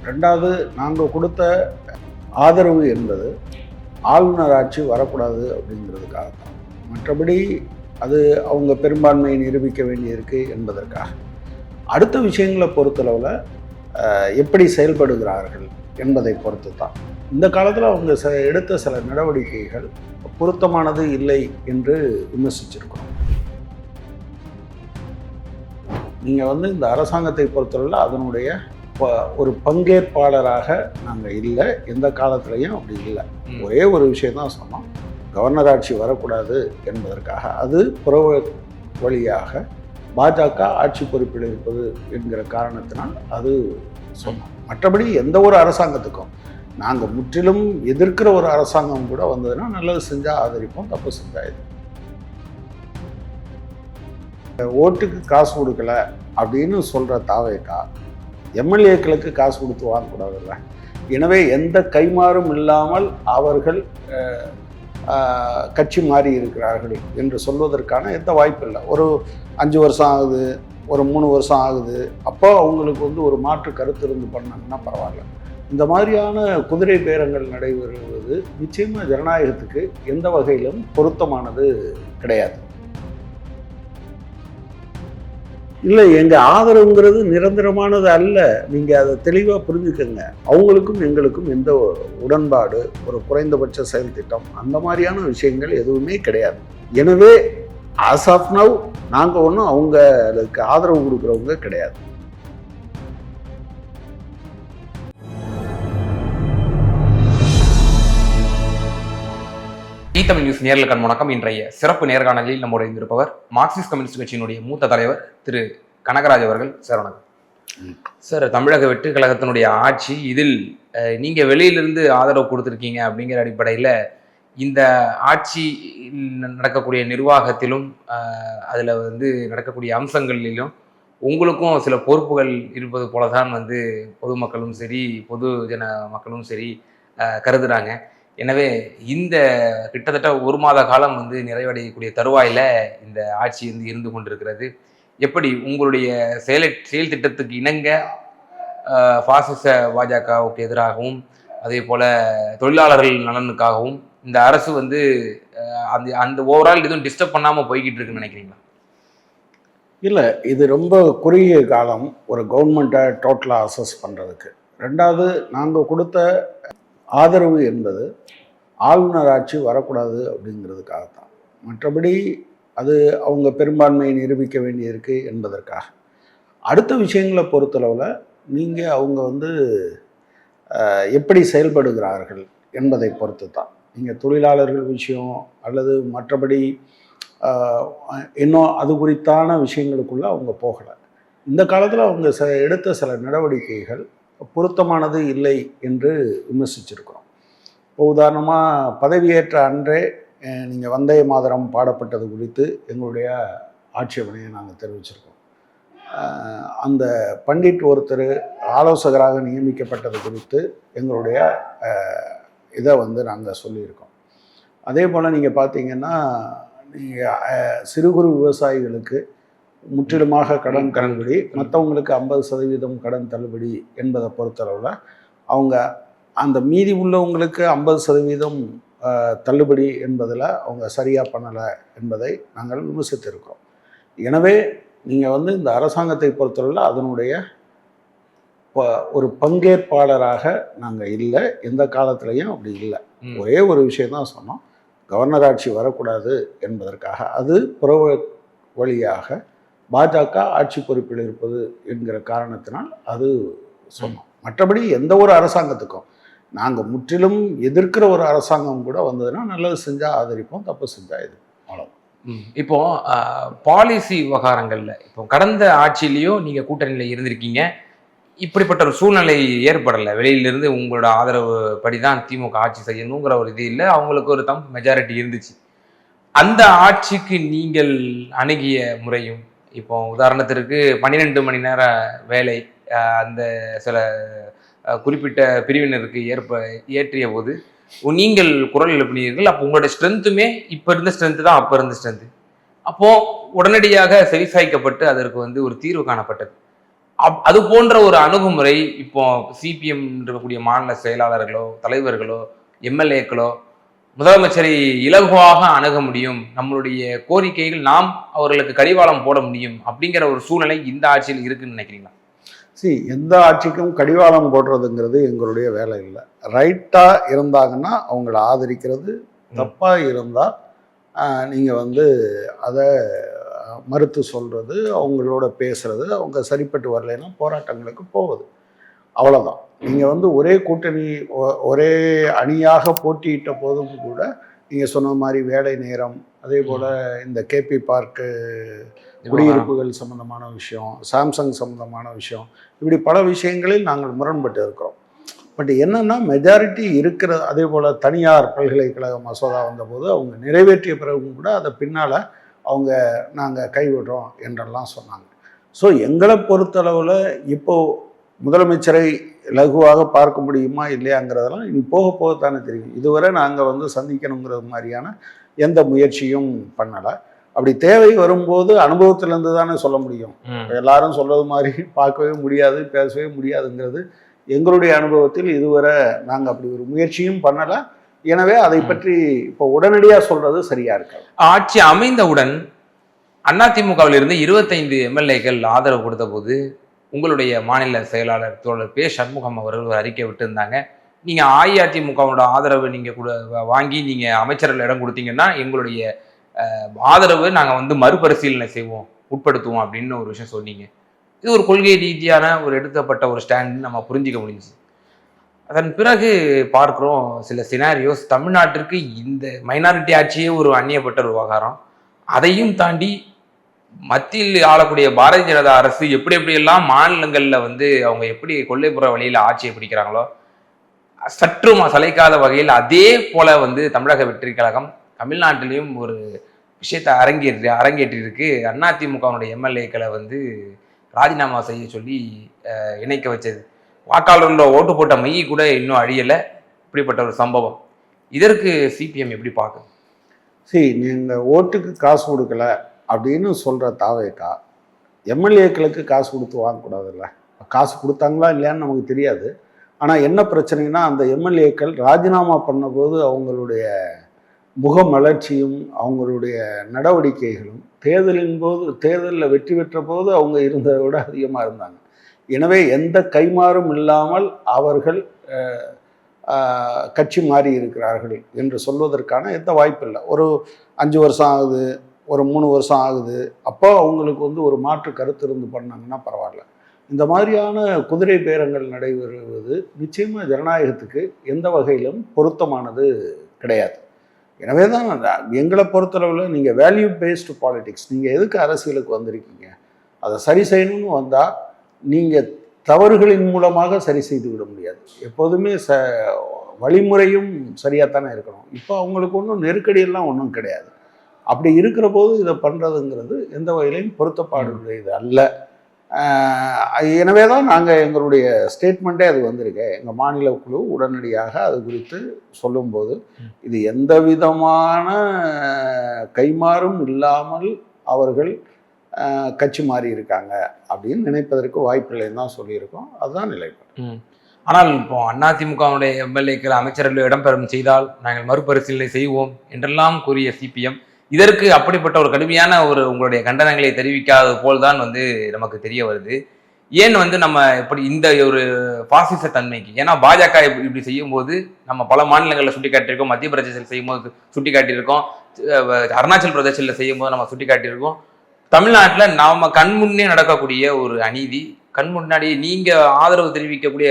ரெண்டாவது, நாங்கள் கொடுத்த ஆதரவு என்பது ஆளுநர் ஆட்சி வரக்கூடாது அப்படிங்கிறதுக்காக தான். மற்றபடி அது அவங்க பெரும்பான்மையை நிரூபிக்க வேண்டியிருக்கு என்பதற்காக. அடுத்த விஷயங்களை பொறுத்தளவில் எப்படி செயல்படுகிறார்கள் என்பதை பொறுத்து தான். இந்த காலத்தில் அவங்க எடுத்த சில நடவடிக்கைகள் பொருத்தமானது இல்லை என்று விமர்சிச்சிருக்கிறோம். நீங்கள் இந்த அரசாங்கத்தை பொறுத்தளவில் அதனுடைய ஒரு பங்கேற்பாளராக நாங்கள் இல்லை, எந்த காலத்துலையும் அப்படி இல்லை. ஒரே ஒரு விஷயந்தான் சொன்னோம், கவர்னர் ஆட்சி வரக்கூடாது என்பதற்காக. அது புற வழியாக பாஜக ஆட்சி பொறுப்பில் இருப்பது என்கிற காரணத்தினால் அது சொன்னோம். மற்றபடி எந்த ஒரு அரசாங்கத்துக்கும் நாங்கள் முற்றிலும் எதிர்க்கிற ஒரு அரசாங்கம் கூட வந்ததுன்னா நல்லது செஞ்சால் ஆதரிப்போம், தப்பு செஞ்சால் இது. ஓட்டுக்கு காசு கொடுக்கல அப்படின்னு சொல்கிற தாவேக்கா எம்எல்ஏக்களுக்கு காசு கொடுத்து வாங்கக்கூடாதுல்ல. எனவே எந்த கைமாறும் இல்லாமல் அவர்கள் கட்சி மாறி இருக்கிறார்கள் என்று சொல்வதற்கான எந்த வாய்ப்பு இல்லை. ஒரு 5 வருஷம் ஆகுது, ஒரு 3 வருஷம் ஆகுது, அப்போ அவங்களுக்கு ஒரு மாற்று கருத்து இருந்து பண்ணாங்கன்னா பரவாயில்ல. இந்த மாதிரியான குதிரை பேரங்கள் நடைபெறுவது நிச்சயமாக ஜனநாயகத்துக்கு எந்த வகையிலும் பொருத்தமானது கிடையாது. இல்லை, எங்கள் ஆதரவுங்கிறது நிரந்தரமானது அல்ல. நீங்கள் அதை தெளிவாக புரிஞ்சுக்கங்க. அவங்களுக்கும் எங்களுக்கும் எந்த உடன்பாடு, ஒரு குறைந்தபட்ச செயல் திட்டம், அந்த மாதிரியான விஷயங்கள் எதுவுமே கிடையாது. எனவே ஆஸ் ஆஃப் நவ் நாங்கள் ஒன்றும் அவங்களுக்கு ஆதரவு கொடுக்குறவங்க கிடையாது. தமிழ் நியூஸ் நேர்களுக்கு வணக்கம். இன்றைய சிறப்பு நேர்காணலில் நம்முடைய இருப்பவர் மார்க்சிஸ்ட் கம்யூனிஸ்ட் கட்சியினுடைய மூத்த தலைவர் திரு கனகராஜ் அவர்கள். சார் வணக்கம். சார், தமிழக வெற்றி கழகத்தினுடைய ஆட்சி, இதில் நீங்க வெளியிலிருந்து ஆதரவு கொடுத்துருக்கீங்க அப்படிங்கிற அடிப்படையில் இந்த ஆட்சி நடக்கக்கூடிய நிர்வாகத்திலும் அதில் நடக்கக்கூடிய அம்சங்களிலும் உங்களுக்கும் சில பொறுப்புகள் இருப்பது போலதான் பொதுமக்களும் சரி, பொது ஜன மக்களும் சரி கருதுறாங்க. எனவே இந்த கிட்டத்தட்ட 1 மாத காலம் நிறைவடையக்கூடிய தருவாயில் இந்த ஆட்சி இருந்து கொண்டிருக்கிறது. எப்படி உங்களுடைய செயல் திட்டத்துக்கு இணங்க பாசிச பாஜகவுக்கு எதிராகவும் அதே போல தொழிலாளர்கள் நலனுக்காகவும் இந்த அரசு அந்த ஓவரால் எதுவும் டிஸ்டர்ப் பண்ணாமல் போய்கிட்டு இருக்குன்னு நினைக்கிறீங்களா? இல்லை, இது ரொம்ப குறுகிய காலம் ஒரு கவர்மெண்ட்டை டோட்டலாக அசஸ் பண்ணுறதுக்கு. ரெண்டாவது, நாங்கள் கொடுத்த ஆதரவு என்பது ஆளுநர் ஆட்சி வரக்கூடாது அப்படிங்கிறதுக்காக தான். மற்றபடி அது அவங்க பெரும்பான்மையை நிரூபிக்க வேண்டியிருக்கு என்பதற்காக. அடுத்த விஷயங்களை பொறுத்தளவில் நீங்கள் அவங்க எப்படி செயல்படுகிறார்கள் என்பதை பொறுத்து தான். நீங்கள் தொழிலாளர்கள் விஷயம் அல்லது மற்றபடி இன்னும் அது குறித்தான விஷயங்களுக்குள்ளே அவங்க போகலை. இந்த காலத்தில் அவங்க எடுத்த சில நடவடிக்கைகள் பொருத்தமானது இல்லை என்று விமர்சிச்சிருக்கிறோம். இப்போ உதாரணமாக பதவியேற்ற அன்றே நீங்கள் வந்தே மாதரம் பாடப்பட்டது குறித்து எங்களுடைய ஆட்சேபனையை நாங்கள் தெரிவிச்சிருக்கோம். அந்த பண்டிட் ஒருத்தர் ஆலோசகராக நியமிக்கப்பட்டது குறித்து எங்களுடைய இதை நாங்கள் சொல்லியிருக்கோம். அதே போல் நீங்கள் பார்த்தீங்கன்னா, நீங்கள் சிறு குறு விவசாயிகளுக்கு முற்றிலுமாக கடன் தள்ளுபடி, மற்றவங்களுக்கு 50% கடன் தள்ளுபடி என்பதை பொறுத்தளவில் அவங்க அந்த மீதி உள்ளவங்களுக்கு 50% தள்ளுபடி என்பதில் அவங்க சரியாக பண்ணலை என்பதை நாங்கள் விமர்சித்திருக்கிறோம். எனவே நீங்கள் இந்த அரசாங்கத்தை பொறுத்தளவில் அதனுடைய ஒரு பங்கேற்பாளராக நாங்கள் இல்லை, எந்த காலத்துலையும் அப்படி இல்லை. ஒரே ஒரு விஷயந்தான் சொன்னோம், கவர்னர் ஆட்சி வரக்கூடாது என்பதற்காக. அது புற வழியாக பாஜக ஆட்சி பொறுப்பில் இருப்பது என்கிற காரணத்தினால் அது சொன்னோம். மற்றபடி எந்த ஒரு அரசாங்கத்துக்கும் நாங்கள் முற்றிலும் எதிர்க்கிற ஒரு அரசாங்கம் கூட வந்ததுன்னா நல்லது செஞ்சால் ஆதரிப்போம், தப்பு செஞ்சால் இது. அவ்வளோ. இப்போ பாலிசி விவகாரங்கள்ல இப்போ கடந்த ஆட்சியிலையும் நீங்க கூட்டணியில் இருந்திருக்கீங்க. இப்படிப்பட்ட ஒரு சூழ்நிலை ஏற்படலை. வெளியிலிருந்து உங்களோட ஆதரவு படிதான் திமுக ஆட்சி செய்யணுங்கிற ஒரு இது இல்லை. அவங்களுக்கு ஒரு மெஜாரிட்டி இருந்துச்சு. அந்த ஆட்சிக்கு நீங்கள் அணுகிய முறையும், இப்போ உதாரணத்திற்கு 12 மணி நேர வேலை அந்த சில குறிப்பிட்ட பிரிவினருக்கு ஏற்றிய போது நீங்கள் குரல் எழுப்பினீர்கள். அப்போ உங்களோட ஸ்ட்ரென்த்துமே இப்போ இருந்த ஸ்ட்ரென்த்து தான் அப்போ இருந்த ஸ்ட்ரென்த்து. அப்போது உடனடியாக செவிசாய்க்கப்பட்டு அதற்கு ஒரு தீர்வு காணப்பட்டது. அது போன்ற ஒரு அணுகுமுறை இப்போ சிபிஎம் இருக்கக்கூடிய மாநில செயலாளர்களோ தலைவர்களோ எம்எல்ஏக்களோ முதலமைச்சரை இலகுவாக அணுக முடியும், நம்மளுடைய கோரிக்கைகள் நாம் அவர்களுக்கு கடிவாளம் போட முடியும் அப்படிங்கிற ஒரு சூழ்நிலை இந்த ஆட்சியில் இருக்குன்னு நினைக்கிறீங்களா? எந்த ஆட்சிக்கும் கடிவாளம் போடுறதுங்கிறது எங்களுடைய வேலை இல்லை. ரைட்டாக இருந்தாங்கன்னா அவங்கள ஆதரிக்கிறது, தப்பாக இருந்தால் நீங்கள் அதை மறுத்து சொல்கிறது, அவங்களோட பேசுறது, அவங்க சரிப்பட்டு வரலைன்னா போராட்டங்களுக்கு போவது, அவ்வளோதான். நீங்கள் ஒரே கூட்டணி ஒரே அணியாக போட்டியிட்ட போதும் கூட நீங்கள் சொன்ன மாதிரி வேலை நேரம், அதே போல் இந்த கேபி பார்க்கு குடியிருப்புகள் சம்மந்தமான விஷயம், சாம்சங் சம்மந்தமான விஷயம், இப்படி பல விஷயங்களில் நாங்கள் முரண்பட்டு இருக்கிறோம். பட் என்னென்னா மெஜாரிட்டி இருக்கிற, அதே போல் தனியார் பல்கலைக்கழக மசோதா வந்தபோது அவங்க நிறைவேற்றிய பிறகும் கூட அதை பின்னால் நாங்கள் கைவிடுறோம் என்றெல்லாம் சொன்னாங்க. ஸோ எங்களை பொறுத்தளவில் இப்போது முதலமைச்சரை லகுவாக பார்க்க முடியுமா இல்லையாங்கிறதெல்லாம் இனி போக போகத்தானே தெரியும். இதுவரை நாங்கள் சந்திக்கணுங்கிறது மாதிரியான எந்த முயற்சியும் பண்ணலை. அப்படி தேவை வரும்போது அனுபவத்திலேருந்து தானே சொல்ல முடியும். எல்லாரும் சொல்றது மாதிரி பார்க்கவே முடியாது, பேசவே முடியாதுங்கிறது எங்களுடைய அனுபவத்தில் இதுவரை நாங்கள் அப்படி ஒரு முயற்சியும் பண்ணலை. எனவே அதை பற்றி இப்போ உடனடியாக சொல்றது சரியா இருக்காது. ஆட்சி அமைந்தவுடன் அதிமுகவிலிருந்து 25 எம்எல்ஏக்கள் ஆதரவு கொடுத்த போது உங்களுடைய மாநில செயலாளர் தோழர் பே சண்முகம் அவர்கள் ஒரு அறிக்கை விட்டுருந்தாங்க. நீங்க அஇஅதிமுகவோட ஆதரவு நீங்க கூட வாங்கி நீங்க அமைச்சர்கள் இடம் கொடுத்தீங்கன்னா எங்களுடைய ஆதரவு நாங்கள் மறுபரிசீலனை செய்வோம், உட்படுத்துவோம் அப்படின்னு ஒரு விஷயம் சொன்னீங்க. இது ஒரு கொள்கை ரீதியான ஒரு எடுக்கப்பட்ட ஒரு ஸ்டாண்ட் நம்ம புரிஞ்சிக்க முடிஞ்சு. அதன் பிறகு பார்க்குறோம் சில சினாரியோஸ், தமிழ்நாட்டிற்கு இந்த மைனாரிட்டி ஆட்சியே ஒரு அந்நியப்பட்ட ஒரு விவகாரம். அதையும் தாண்டி மத்தியில் ஆளக்கூடிய பாரதிய ஜனதா அரசு எப்படியெல்லாம் மாநிலங்களில் அவங்க எப்படி கொள்ளைப்புற வழியில் ஆட்சியை பிடிக்கிறாங்களோ சற்றும் சளைக்காத வகையில் அதே போல தமிழக வெற்றி கழகம் தமிழ்நாட்டிலையும் ஒரு விஷயத்தை அரங்கேற்றிருக்கு. அதிமுகவுடைய எம்எல்ஏக்களை ராஜினாமா செய்ய சொல்லி இணைக்க வச்சது, வாக்காளர்களோட ஓட்டு போட்ட மைய கூட இன்னும் அழியலை. இப்படிப்பட்ட ஒரு சம்பவம், இதற்கு சிபிஎம் எப்படி பார்க்குது? நீங்கள் ஓட்டுக்கு காசு கொடுக்கல அப்படின்னு சொல்கிற தாவேக்கா எம்எல்ஏக்களுக்கு காசு கொடுத்து வாங்கக்கூடாதுல்ல. காசு கொடுத்தாங்களா இல்லையான்னு நமக்கு தெரியாது. ஆனால் என்ன பிரச்சனைனா, அந்த எம்எல்ஏக்கள் ராஜினாமா பண்ணபோது அவங்களுடைய முகமலர்ச்சியும் அவங்களுடைய நடவடிக்கைகளும் தேர்தலில் வெற்றி பெற்ற போது அவங்க இருந்ததை விட அதிகமாக இருந்தாங்க. எனவே எந்த கைமாறும் இல்லாமல் அவர்கள் கட்சி மாறி இருக்கிறார்கள் என்று சொல்வதற்கான எந்த வாய்ப்பு இல்லை. ஒரு 5 வருஷம் ஆகுது, ஒரு 3 வருஷம் ஆகுது, அப்போ அவங்களுக்கு ஒரு மாற்று கருத்து இருந்து பண்ணாங்கன்னா பரவாயில்ல. இந்த மாதிரியான குதிரை பேரங்கள் நடைபெறுவது நிச்சயமாக ஜனநாயகத்துக்கு எந்த வகையிலும் பொருத்தமானது கிடையாது. எனவே தான் எங்களை பொறுத்தளவில் நீங்கள் வேல்யூ பேஸ்டு பாலிடிக்ஸ், நீங்கள் எதுக்கு அரசியலுக்கு வந்திருக்கீங்க, அதை சரி செய்யணும்னு வந்தால் நீங்கள் தவறுகளின் மூலமாக சரி செய்து விட முடியாது. எப்போதுமே வழிமுறையும் சரியாக தானே இருக்கணும். இப்போ அவங்களுக்கு ஒன்றும் நெருக்கடியெல்லாம் ஒன்றும் கிடையாது. அப்படி இருக்கிற போது இதை பண்ணுறதுங்கிறது எந்த வகையிலையும் பொருத்தப்பாடுடையது அல்ல. எனவே தான் நாங்கள் எங்களுடைய ஸ்டேட்மெண்ட்டே அது வந்திருக்கு. எங்கள் மாநில குழு உடனடியாக அது குறித்து சொல்லும்போது இது எந்த விதமான கைமாறும் இல்லாமல் அவர்கள் கட்சி மாறி இருக்காங்க அப்படின்னு நினைப்பதற்கு வாய்ப்பில்லைன்னு தான் சொல்லியிருக்கோம். அதுதான் நிலைப்பாடு. ஆனால் இப்போ அதிமுகவுடைய எம்எல்ஏக்கள் அமைச்சர்கள் இடம்பெறும் செய்தால் நாங்கள் மறுபரிசீலனை செய்வோம் என்றெல்லாம் கூறிய சிபிஎம் இதற்கு அப்படிப்பட்ட ஒரு கடுமையான உங்களுடைய கண்டனங்களை தெரிவிக்காதது போல்தான் நமக்கு தெரிய வருது. ஏன் நம்ம இப்படி இந்த ஒரு பாசிச தன்மைக்கு, ஏன்னா பாஜக இப்படி செய்யும் போது நம்ம பல மாநிலங்களில் சுட்டி காட்டியிருக்கோம், மத்திய பிரதேசத்தில் செய்யும் போது சுட்டி காட்டியிருக்கோம், அருணாச்சல் பிரதேசத்தில் செய்யும் போது நம்ம சுட்டி காட்டியிருக்கோம். தமிழ்நாட்டில் நாம கண்முன்னே நடக்கக்கூடிய ஒரு அநீதி, கண் முன்னாடி நீங்க ஆதரவு தெரிவிக்கக்கூடிய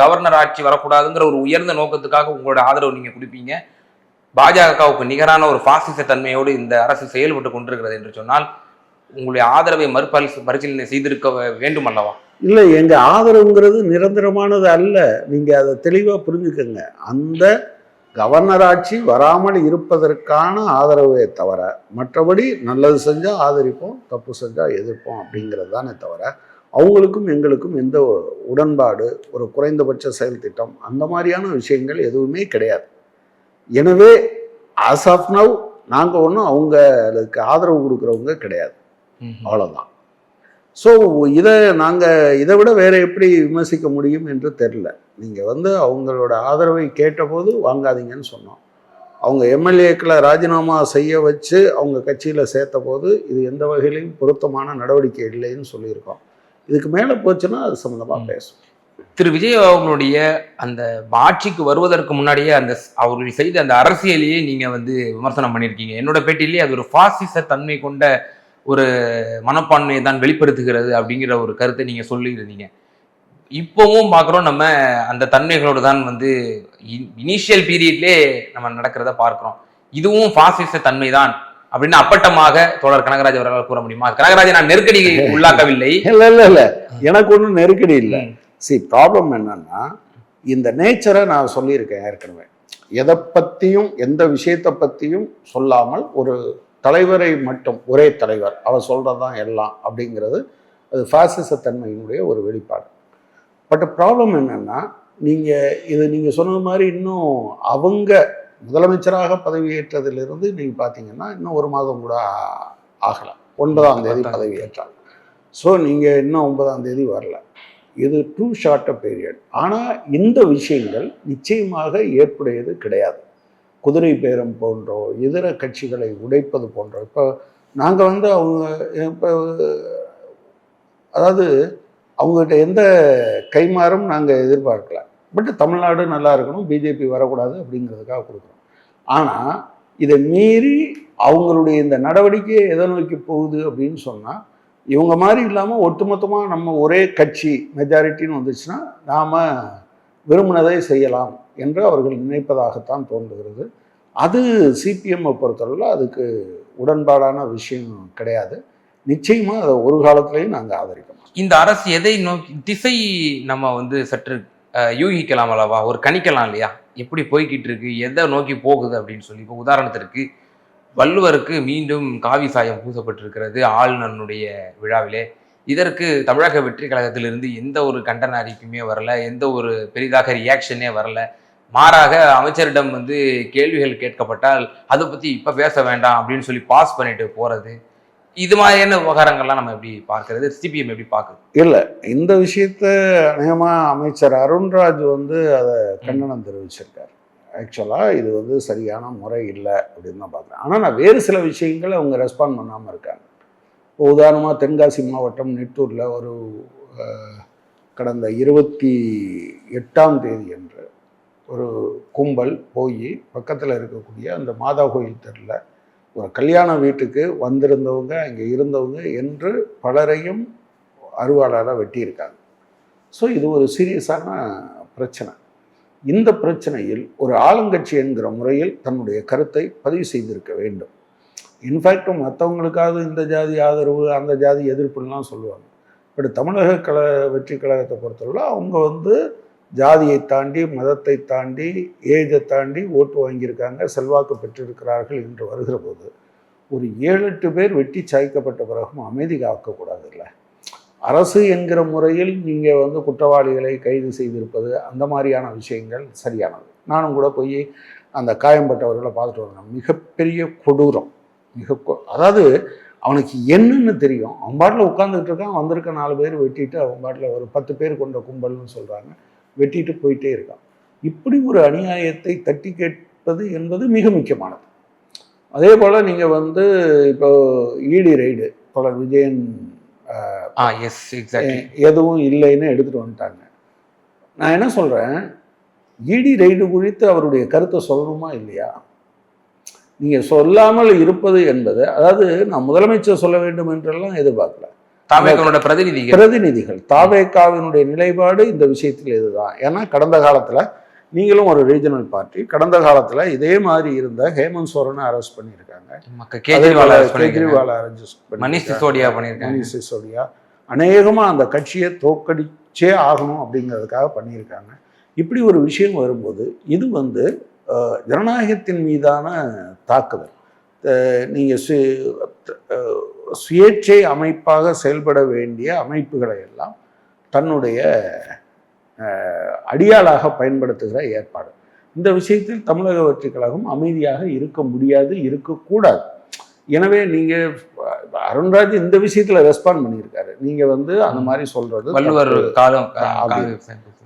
கவர்னர் ஆட்சி வரக்கூடாதுங்கிற ஒரு உயர்ந்த நோக்கத்துக்காக உங்களோட ஆதரவு நீங்க கொடுப்பீங்க. பாஜகவுக்கு நிகரான ஒரு பாசிச தன்மையோடு இந்த அரசு செயல்பட்டு கொண்டிருக்கிறது என்று சொன்னால் உங்களுடைய ஆதரவை மறுபரிசீலனை செய்திருக்க வேண்டும் அல்லவா? இல்லை, எங்கள் ஆதரவுங்கிறது நிரந்தரமானது அல்ல. நீங்கள் அதை தெளிவாக புரிஞ்சுக்கங்க. அந்த கவர்னர் ஆட்சி வராமல் இருப்பதற்கான ஆதரவை தவிர மற்றபடி நல்லது செஞ்சால் ஆதரிப்போம், தப்பு செஞ்சால் எதிர்ப்போம் அப்படிங்கிறது தானே தவிர அவங்களுக்கும் எங்களுக்கும் எந்த உடன்பாடு, ஒரு குறைந்தபட்ச செயல் திட்டம் அந்த மாதிரியான விஷயங்கள் எதுவுமே கிடையாது. எனவே ஆஸ் ஆஃப் நவ் நாங்கள் ஒன்றும் அவங்களுக்கு ஆதரவு கொடுக்குறவங்க கிடையாது, அவ்வளோதான். ஸோ இதை விட வேற எப்படி விமர்சிக்க முடியும் என்று தெரில. நீங்கள் அவங்களோட ஆதரவை கேட்டபோது வாங்காதீங்கன்னு சொன்னோம். அவங்க எம்எல்ஏக்களை ராஜினாமா செய்ய வச்சு அவங்க கட்சியில் சேர்த்த போது இது எந்த வகையிலையும் பொருத்தமான நடவடிக்கை இல்லைன்னு சொல்லியிருக்கோம். இதுக்கு மேலே போச்சுன்னா அது சம்மந்தமாக பேசும். திரு விஜய் அவர்களுடைய அந்த ஆட்சிக்கு வருவதற்கு முன்னாடியே அவர்கள் செய்த அந்த அரசியலையே நீங்க விமர்சனம் பண்ணியிருக்கீங்க. என்னோட பேட்டியிலேயே அது ஒரு பாசிச தன்மை கொண்ட ஒரு மனப்பான்மையை தான் வெளிப்படுத்துகிறது அப்படிங்கிற ஒரு கருத்தை நீங்க சொல்லியிருந்தீங்க. இப்போவும் பார்க்குறோம், நம்ம அந்த தன்மைகளோடு தான் இனிஷியல் பீரியட்லே நம்ம நடக்கிறத பார்க்கிறோம். இதுவும் பாசிச தன்மை தான் அப்படின்னு அப்பட்டமாக தோழர் கனகராஜ் அவர்களால் கூற முடியுமா? கனகராஜை நான் நெருக்கடி உள்ளாக்கவில்லை. இல்ல எனக்கு ஒன்றும் நெருக்கடி இல்லை. ப்ராப்ளம் என்னன்னா, இந்த நேச்சரை நான் சொல்லியிருக்கேன் ஏற்கனவே. எதை பற்றியும் எந்த விஷயத்தை பற்றியும் சொல்லாமல் ஒரு தலைவரை மட்டும், ஒரே தலைவர் அவர் சொல்கிறது தான் எல்லாம் அப்படிங்கிறது அது பாசிச தன்மையினுடைய ஒரு வெளிப்பாடு. பட் ப்ராப்ளம் என்னென்னா, நீங்கள் சொன்னது மாதிரி இன்னும் அவங்க முதலமைச்சராக பதவியேற்றதிலிருந்து நீங்கள் பார்த்தீங்கன்னா இன்னும் 1 மாதம் கூட ஆகலை. 9ஆம் தேதி பதவியேற்றாங்க. ஸோ நீங்கள் இன்னும் 9ஆம் தேதி வரல. இது டூ ஷார்ட் பீரியட். ஆனால் இந்த விஷயங்கள் நிச்சயமாக ஏற்புடையது கிடையாது. குதிரை பேரம் போன்றோ இதர கட்சிகளை உடைப்பது போன்றோ. இப்போ நாங்கள் அவங்க இப்போ அதாவது அவங்ககிட்ட எந்த கைமாறும் நாங்கள் எதிர்பார்க்கல. பட் தமிழ்நாடு நல்லா இருக்கணும், பிஜேபி வரக்கூடாது அப்படிங்கிறதுக்காக கொடுக்குறோம். ஆனால் இதை மீறி அவங்களுடைய இந்த நடவடிக்கை எதை நோக்கி போகுது அப்படின்னு சொன்னால், இவங்க மாதிரி இல்லாமல் ஒட்டுமொத்தமாக நம்ம ஒரே கட்சி மெஜாரிட்டின்னு வந்துச்சுன்னா நாம் விரும்பினதை செய்யலாம் என்று அவர்கள் நினைப்பதாகத்தான் தோன்றுகிறது. அது சிபிஎம்மை பொறுத்தளவில் அதுக்கு உடன்பாடான விஷயம் கிடையாது. நிச்சயமாக அதை ஒரு காலத்திலையும் நாங்கள் ஆதரிக்கணும். இந்த அரசு எதை நோக்கி திசை நம்ம சற்று யூகிக்கலாம் அல்லவா, ஒரு கணிக்கலாம் இல்லையா, எப்படி போய்கிட்டு இருக்கு, எதை நோக்கி போகுது அப்படின்னு சொல்லி. இப்போ உதாரணத்திற்கு வள்ளுவருக்கு மீண்டும் காவி சாயம் பூசப்பட்டிருக்கிறது ஆளுநருடைய விழாவிலே. இதற்கு தமிழக வெற்றி கழகத்திலிருந்து எந்த ஒரு கண்டன அறிக்கையுமே வரல, எந்த ஒரு பெரிதாக ரியாக்ஷனே வரல. மாறாக அமைச்சரிடம் கேள்விகள் கேட்கப்பட்டால் அதை பற்றி இப்போ பேச வேண்டாம் அப்படின்னு சொல்லி பாஸ் பண்ணிட்டு போகிறது. இது மாதிரியான விவகாரங்கள்லாம் நம்ம எப்படி பார்க்கறது, சிபிஎம் எப்படி பார்க்குறது? இல்லை, இந்த விஷயத்த அநேகமாக அமைச்சர் அருண்ராஜ் அதை கண்டனம் தெரிவிச்சிருக்காரு. ஆக்சுவலாக இது சரியான முறை இல்லை அப்படின்னு தான் பார்க்குறேன். ஆனால் நான் வேறு சில விஷயங்கள் அவங்க ரெஸ்பாண்ட் பண்ணாமல் இருக்காங்க. இப்போ உதாரணமாக தென்காசி மாவட்டம் நெட்டூரில் ஒரு கடந்த 28ஆம் தேதி அன்று ஒரு கும்பல் போய் பக்கத்தில் இருக்கக்கூடிய அந்த மாதா கோயில் தெருவில் ஒரு கல்யாண வீட்டுக்கு வந்திருந்தவங்க, அங்கே இருந்தவங்க என்று பலரையும் அருவாளால் வெட்டியிருக்காங்க. ஸோ இது ஒரு சீரியஸான பிரச்சனை. இந்த பிரச்சனையில் ஒரு ஆளுங்கட்சி என்கிற முறையில் தன்னுடைய கருத்தை பதிவு செய்திருக்க வேண்டும். இன்ஃபேக்ட் மற்றவங்களுக்காவது இந்த ஜாதி ஆதரவு அந்த ஜாதி எதிர்ப்புலாம் சொல்லுவாங்க. பட் தமிழக வெற்றி கழகத்தை பொறுத்தவரை அவங்க ஜாதியை தாண்டி மதத்தை தாண்டி ஏஜை தாண்டி ஓட்டு வாங்கியிருக்காங்க, செல்வாக்கு பெற்றிருக்கிறார்கள் என்று வருகிற போது ஒரு 7-8 பேர் வெட்டி சாய்க்கப்பட்ட பிறகும் அமைதி காக்கக்கூடாது. இல்லை, அரசு என்கிற முறையில் நீங்கள் குற்றவாளிகளை கைது செய்திருப்பது அந்த மாதிரியான விஷயங்கள் சரியானது. நானும் கூட போய் அந்த காயம்பட்டவர்களை பார்த்துட்டு வந்தேன். மிகப்பெரிய கொடூரம். அதாவது அவனுக்கு என்னன்னு தெரியும், அவன் பாட்டில் உட்காந்துக்கிட்டு இருக்கான், வந்திருக்க 4 பேர் வெட்டிட்டு அவன் பாட்டில் ஒரு 10 பேர் கொண்ட கும்பல்னு சொல்கிறாங்க, வெட்டிட்டு போயிட்டே இருக்கான். இப்படி ஒரு அநியாயத்தை தட்டி கேட்பது என்பது மிக முக்கியமானது. அதே போல் நீங்கள் இப்போ இடி ரைடு தொடர் விஜயன் எதுவும் இல்லைன்னு எடுத்துகிட்டு வந்துட்டாங்க. நான் என்ன சொல்கிறேன், இடி ரைடு குறித்து அவருடைய கருத்தை சொல்லணுமா இல்லையா? நீங்கள் சொல்லாமல் இருப்பது என்பது, அதாவது நான் முதலமைச்சர் சொல்ல வேண்டும் என்றெல்லாம் எதிர்பார்க்கல. பிரதிநிதிகள் தாவேகாவினுடைய நிலைப்பாடு இந்த விஷயத்தில் இதுதான். ஏன்னா கடந்த காலத்தில் நீங்களும் ஒரு ரீஜனல் பார்ட்டி, கடந்த காலத்தில் இதே மாதிரி இருந்த ஹேமந்த் சோரனை அரெஸ்ட் பண்ணியிருக்காங்க, கேஜ்ரிவால் அரெஸ்ட் மணிஷ் சிசோடியா அநேகமாக அந்த கட்சியை தோக்கடிச்சே ஆகணும் அப்படிங்கிறதுக்காக பண்ணியிருக்காங்க. இப்படி ஒரு விஷயம் வரும்போது இது ஜனநாயகத்தின் மீதான தாக்குதல். நீங்கள் சுயேட்சை அமைப்பாக செயல்பட வேண்டிய அமைப்புகளை எல்லாம் தன்னுடைய அடியாளாக பயன்படுத்துகிற ஏற்பாடு. இந்த விஷயத்தில் தமிழக வெற்றி கழகம் அமைதியாக இருக்க முடியாது, இருக்கக்கூடாது. எனவே நீங்கள் அருண்ராஜ் இந்த விஷயத்தில் ரெஸ்பாண்ட் பண்ணியிருக்காரு. நீங்கள் வந்து அந்த மாதிரி சொல்கிறது வள்ளுவர் காலம்.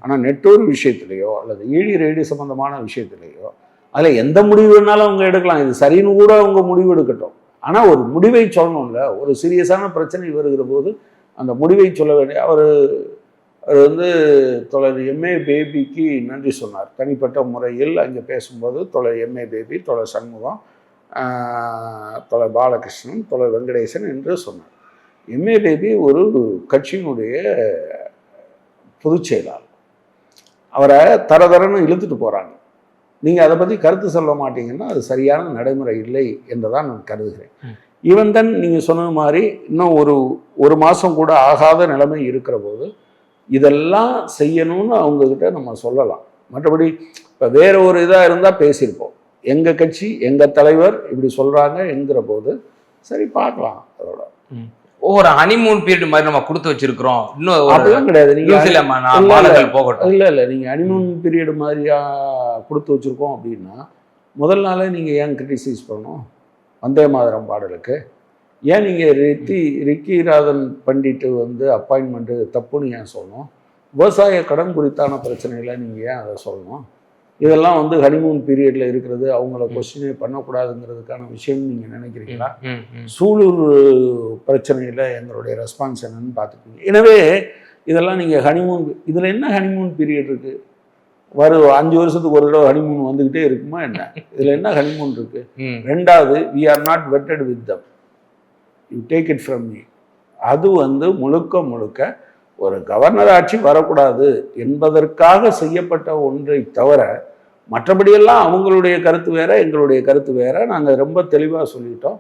ஆனால் நெட்டூர் விஷயத்துலையோ அல்லது ஈடி ரெய்டு சம்மந்தமான விஷயத்துலையோ அதில் எந்த முடிவு வேணாலும் அவங்க எடுக்கலாம். இது சரின்னு கூட அவங்க முடிவு எடுக்கட்டும். ஆனால் ஒரு முடிவை சொல்லணும்ல. ஒரு சீரியஸான பிரச்சனை வருகிற போது அந்த முடிவை சொல்ல வேண்டிய அவர் வந்து தோழர் எம்ஏ பேபிக்கு நன்றி சொன்னார். தனிப்பட்ட முறையில் அங்கே பேசும்போது தோழர் எம்ஏ பேபி, தோழர் சண்முகம், தோழர் பாலகிருஷ்ணன், தோழர் வெங்கடேசன் என்று சொன்னார். எம்ஏ பேபி ஒரு கட்சியினுடைய பொதுச் செயலாளர். அவரை தரதரன்னு இழுத்துட்டு போகிறாங்க. நீங்கள் அதை பற்றி கருத்து சொல்ல மாட்டீங்கன்னா அது சரியான நடைமுறை இல்லை என்றுதான் நான் கருதுகிறேன். ஈவன் தான் நீங்கள் சொன்னது மாதிரி இன்னும் ஒரு மாதம் கூட ஆகாத நிலைமை இருக்கிற போது இதெல்லாம் செய்யணும்னு அவங்கக்கிட்ட நம்ம சொல்லலாம். மற்றபடி இப்போ வேற ஒரு இதாக இருந்தால் பேசியிருப்போம். எங்கள் கட்சி எங்கள் தலைவர் இப்படி சொல்கிறாங்க என்கிற போது சரி பார்க்கலாம். அதோட ஒரு ஹனிமூன் பீரியட் மாதிரி நம்ம கொடுத்து வச்சிருக்கிறோம். இன்னும் அப்படிலாம் கிடையாது. நீங்கள் போகட்டும். இல்லை நீங்கள் ஹனிமூன் பீரியட் மாதிரியா கொடுத்து வச்சுருக்கோம் அப்படின்னா முதல் நாளே நீங்கள் ஏன் கிரிட்டிசைஸ் பண்ணணும்? வந்தே மாதரம் பாடலுக்கு ஏன் நீங்கள் ரிக்கி ராதன் பண்டிட்டு வந்து அப்பாயின்மெண்ட்டு தப்புன்னு ஏன் சொல்லணும்? விவசாய கடன் குறித்தான பிரச்சனைகளை நீங்கள் ஏன் அதை சொல்லணும்? இதெல்லாம் வந்து ஹனிமூன் பீரியடில் இருக்கிறது, அவங்கள கொஸ்டினே பண்ணக்கூடாதுங்கிறதுக்கான விஷயம் நீங்கள் நினைக்கிறீங்களா? சூலூர் பிரச்சனையில் எங்களுடைய ரெஸ்பான்ஸ் என்னன்னு பார்த்துக்கோங்க. எனவே இதெல்லாம் நீங்கள் ஹனிமூன், இதில் என்ன ஹனிமூன் பீரியட் இருக்குது? 5 வருஷத்துக்கு ஒரு தடவை ஹனிமூன் வந்துக்கிட்டே இருக்குமா என்ன? இதில் என்ன ஹனிமூன் இருக்குது? ரெண்டாவது, we are not wedded with them, you take it from me. அது வந்து முழுக்க ஒரு கவர்னர் ஆட்சி வரக்கூடாது என்பதற்காக செய்யப்பட்ட ஒன்றை தவிர மற்றபடியெல்லாம் அவங்களுடைய கருத்து வேற, எங்களுடைய கருத்து வேற. நாங்கள் ரொம்ப தெளிவாக சொல்லிட்டோம்.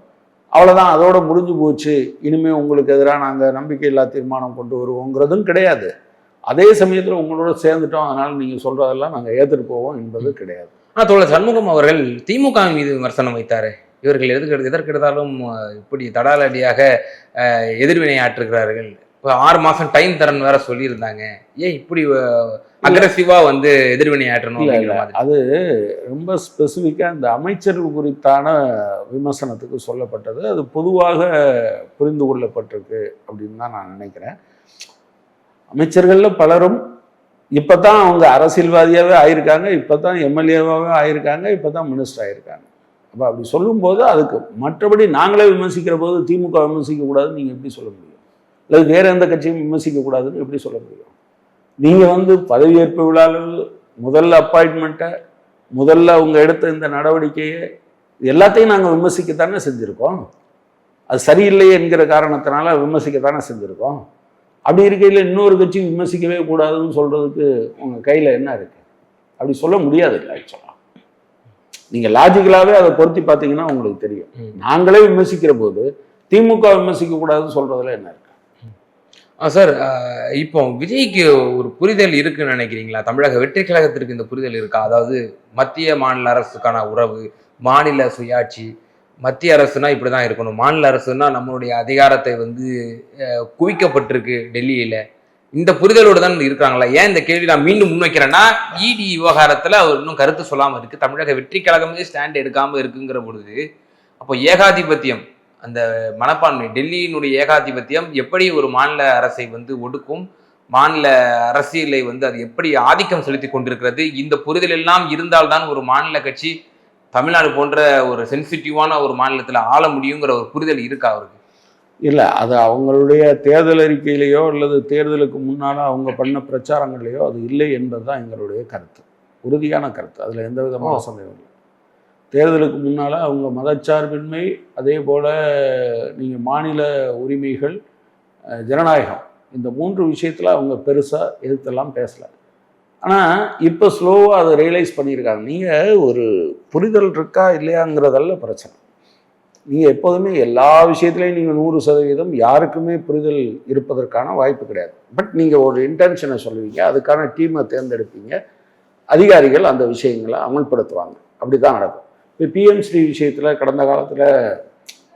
அவ்வளோதான், அதோட முடிஞ்சு போச்சு. இனிமேல் உங்களுக்கு எதிராக நாங்கள் நம்பிக்கையில்லா தீர்மானம் கொண்டு வருவோங்கிறதும் கிடையாது. அதே சமயத்தில் உங்களோட சேர்ந்துட்டோம், அதனால் நீங்கள் சொல்கிறதெல்லாம் நாங்கள் ஏற்றுட்டு போவோம் என்பது கிடையாது. ஆனால் தோழர் சண்முகம் அவர்கள் திமுக மீது விமர்சனம் வைத்தார். இவர்கள் எதற்கெடுத்தாலும் இப்படி தடாலடியாக எதிர்வினை ஆற்றுகிறார்கள். இப்போ 6 மாதம் டைம் தரன்னு வேற சொல்லியிருந்தாங்க. ஏன் இப்படி அக்ரெசிவா வந்து எதிர்வினை ஆற்றணும்? அது ரொம்ப ஸ்பெசிஃபிக்காக இந்த அமைச்சர்கள் குறித்தான விமர்சனத்துக்கு சொல்லப்பட்டது. அது பொதுவாக புரிந்து கொள்ளப்பட்டிருக்கு அப்படின்னு தான் நான் நினைக்கிறேன். அமைச்சர்களில் பலரும் இப்போ தான் அவங்க அரசியல்வாதியாகவே ஆயிருக்காங்க, இப்போ தான் எம்எல்ஏவாகவே ஆயிருக்காங்க, இப்போ தான் மினிஸ்டர் ஆயிருக்காங்க. அப்போ அப்படி சொல்லும்போது அதுக்கு மற்றபடி நாங்களே விமர்சிக்கிற போது திமுக விமர்சிக்கக்கூடாதுன்னு நீங்கள் எப்படி சொல்ல முடியும்? அல்லது வேறு எந்த கட்சியும் விமர்சிக்கக்கூடாதுன்னு எப்படி சொல்ல முடியும்? நீங்கள் வந்து பதவியேற்பு விழாவில் முதல்ல அப்பாயின்மெண்ட்டை, முதல்ல அவங்க எடுத்த இந்த நடவடிக்கையை எல்லாத்தையும் நாங்கள் விமர்சிக்கத்தானே செஞ்சுருக்கோம். அது சரியில்லை என்கிற காரணத்தினால விமர்சிக்கத்தானே செஞ்சுருக்கோம். அப்படி இருக்கையில் இன்னொரு கட்சியும் விமர்சிக்கவே கூடாதுன்னு சொல்கிறதுக்கு உங்கள் கையில் என்ன இருக்குது? அப்படி சொல்ல முடியாது இல்லை. ஆக்சுவலாக நீங்கள் லாஜிக்கலாகவே அதை பொருத்தி பார்த்தீங்கன்னா உங்களுக்கு தெரியும். நாங்களே விமர்சிக்கிற போது திமுக விமர்சிக்க கூடாதுன்னு சொல்றதுல என்ன இருக்கு? சார், இப்போ விஜய்க்கு ஒரு புரிதல் இருக்குன்னு நினைக்கிறீங்களா? தமிழக வெற்றி கழகத்திற்கு இந்த புரிதல் இருக்கா? அதாவது மத்திய மாநில அரசுக்கான உறவு, மாநில சுயாட்சி, மத்திய அரசுனா இப்படிதான் இருக்கணும், மாநில அரசுனா நம்மளுடைய அதிகாரத்தை வந்து குவிக்கப்பட்டிருக்கு டெல்லியில, இந்த புரிதலோடு தான் இருக்காங்களா? ஏன் இந்த கேள்வி நான் மீண்டும் முன்வைக்கிறேன்னா, இடி விவகாரத்துல அவர் இன்னும் கருத்து சொல்லாம இருக்கு, தமிழக வெற்றி கழகமே ஸ்டாண்ட் எடுக்காம இருக்குங்கிற பொழுது அப்போ ஏகாதிபத்தியம், அந்த மனப்பான்மை, டெல்லியினுடைய ஏகாதிபத்தியம் எப்படி ஒரு மாநில அரசை வந்து ஒடுக்கும், மாநில அரசியலை வந்து அது எப்படி ஆதிக்கம் செலுத்தி கொண்டிருக்கிறது, இந்த புரிதல் எல்லாம் இருந்தால்தான் ஒரு மாநில கட்சி தமிழ்நாடு போன்ற ஒரு சென்சிட்டிவான ஒரு மாநிலத்தில் ஆள முடியுங்கிற ஒரு புரிதல் இருக்கா அவருக்கு? இல்லை, அது அவங்களுடைய தேர்தல் அறிக்கையிலேயோ அல்லது தேர்தலுக்கு முன்னால் அவங்க பண்ண பிரச்சாரங்கள்லையோ அது இல்லை என்பது தான் எங்களுடைய கருத்து, உறுதியான கருத்து. அதில் எந்த விதமான சந்தேகம் இல்லை. தேர்தலுக்கு முன்னால் அவங்க மதச்சார்பின்மை, அதே போல் நீங்கள் மாநில உரிமைகள், ஜனநாயகம், இந்த 3 விஷயத்தில் அவங்க பெருசாக எதிர்த்தெல்லாம் பேசலை. ஆனால் இப்போ ஸ்லோவாக அதை ரியலைஸ் பண்ணியிருக்காங்க. நீங்கள் ஒரு புரிதல் இருக்கா இல்லையாங்கிறதல்ல பிரச்சனை. நீங்கள் எப்போதுமே எல்லா விஷயத்துலையும் நீங்கள் 100% யாருக்குமே புரிதல் இருப்பதற்கான வாய்ப்பு கிடையாது. பட் நீங்கள் ஒரு இன்டென்ஷனை சொல்லுவீங்க, அதுக்கான டீமை தேர்ந்தெடுப்பீங்க, அதிகாரிகள் அந்த விஷயங்களை அமல்படுத்துவாங்க. அப்படி தான் நடக்கும். இப்போ பிஎம் ஸ்ரீ விஷயத்தில் கடந்த காலத்தில்